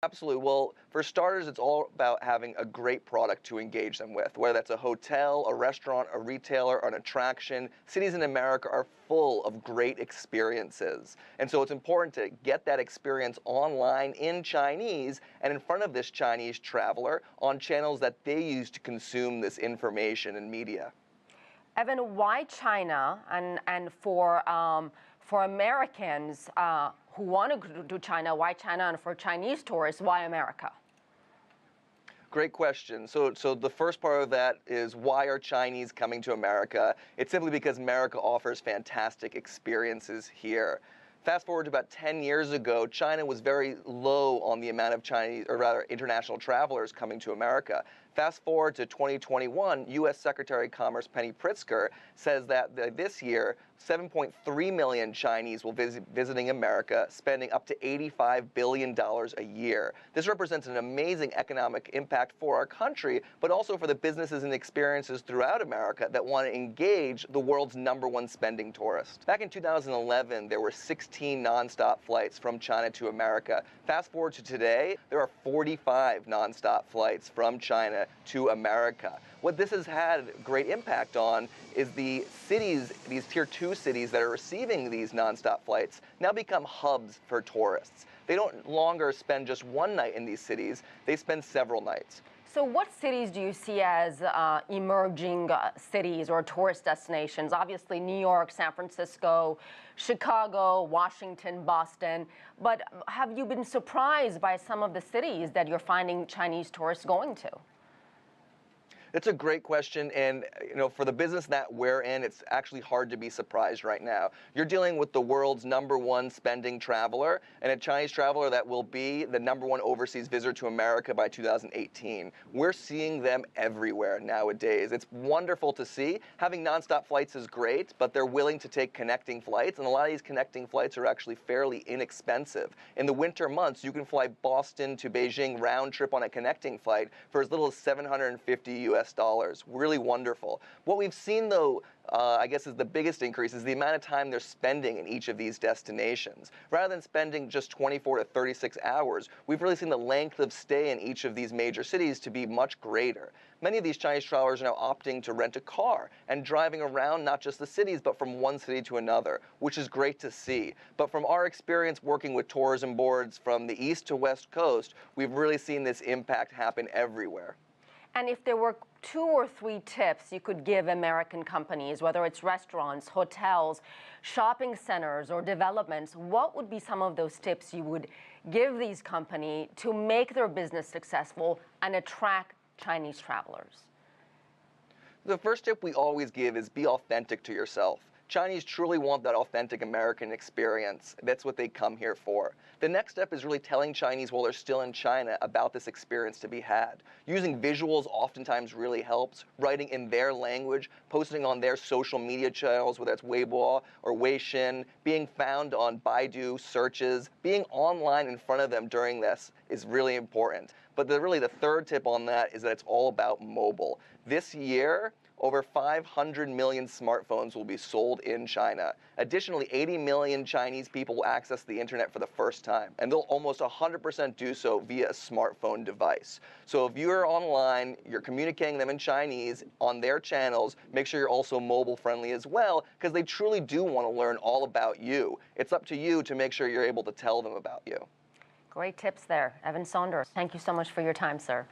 Absolutely. Well, for starters, it's all about having a great product to engage them with, whether that's a hotel, a restaurant, a retailer, or an attraction. Cities in America are full of great experiences. And so it's important to get that experience online in Chinese and in front of this Chinese traveler on channels that they use to consume this information and media. Evan, why China, and for Americans who want to go to China, why China, and for Chinese tourists, why America? Great question. So the first part of that is, why are Chinese coming to America? It's simply because America offers fantastic experiences here. Fast forward to about 10 years ago, China was very low on the amount of Chinese, or rather international travelers coming to America. Fast forward to 2021, U.S. Secretary of Commerce Penny Pritzker says that this year, 7.3 million Chinese will be visiting America, spending up to $85 billion a year. This represents an amazing economic impact for our country, but also for the businesses and experiences throughout America that want to engage the world's #1 spending tourist. Back in 2011, there were 16 nonstop flights from China to America. Fast forward to today, there are 45 nonstop flights from China to America. What this has had great impact on is the cities, these tier 2 cities that are receiving these nonstop flights, now become hubs for tourists. They don't longer spend just one night in these cities, they spend several nights. So what cities do you see as emerging cities or tourist destinations? Obviously, New York, San Francisco, Chicago, Washington, Boston. But have you been surprised by some of the cities that you're finding Chinese tourists going to? It's a great question, and for the business that we're in, it's actually hard to be surprised right now. You're dealing with the world's #1 spending traveler, and a Chinese traveler that will be the #1 overseas visitor to America by 2018. We're seeing them everywhere nowadays. It's wonderful to see. Having nonstop flights is great, but they're willing to take connecting flights, and a lot of these connecting flights are actually fairly inexpensive. In the winter months, you can fly Boston to Beijing round trip on a connecting flight for as little as $750 US. Really wonderful. What we've seen, though, I guess is the biggest increase, is the amount of time they're spending in each of these destinations. Rather than spending just 24 to 36 hours, we've really seen the length of stay in each of these major cities to be much greater. Many of these Chinese travelers are now opting to rent a car and driving around not just the cities, but from one city to another, which is great to see. But from our experience working with tourism boards from the east to west coast, we've really seen this impact happen everywhere. And if there were 2 or 3 tips you could give American companies, whether it's restaurants, hotels, shopping centers, or developments, what would be some of those tips you would give these companies to make their business successful and attract Chinese travelers? The first tip we always give is be authentic to yourself. Chinese truly want that authentic American experience. That's what they come here for. The next step is really telling Chinese while they're still in China about this experience to be had. Using visuals oftentimes really helps. Writing in their language, posting on their social media channels, whether it's Weibo or Weixin, being found on Baidu searches, being online in front of them during this is really important. But really the third tip on that is that it's all about mobile. This year, over 500 million smartphones will be sold in China. Additionally, 80 million Chinese people will access the internet for the first time, and they'll almost 100% do so via a smartphone device. So if you're online, you're communicating them in Chinese on their channels, make sure you're also mobile friendly as well, because they truly do want to learn all about you. It's up to you to make sure you're able to tell them about you. Great tips there. Evan Saunders, thank you so much for your time, sir.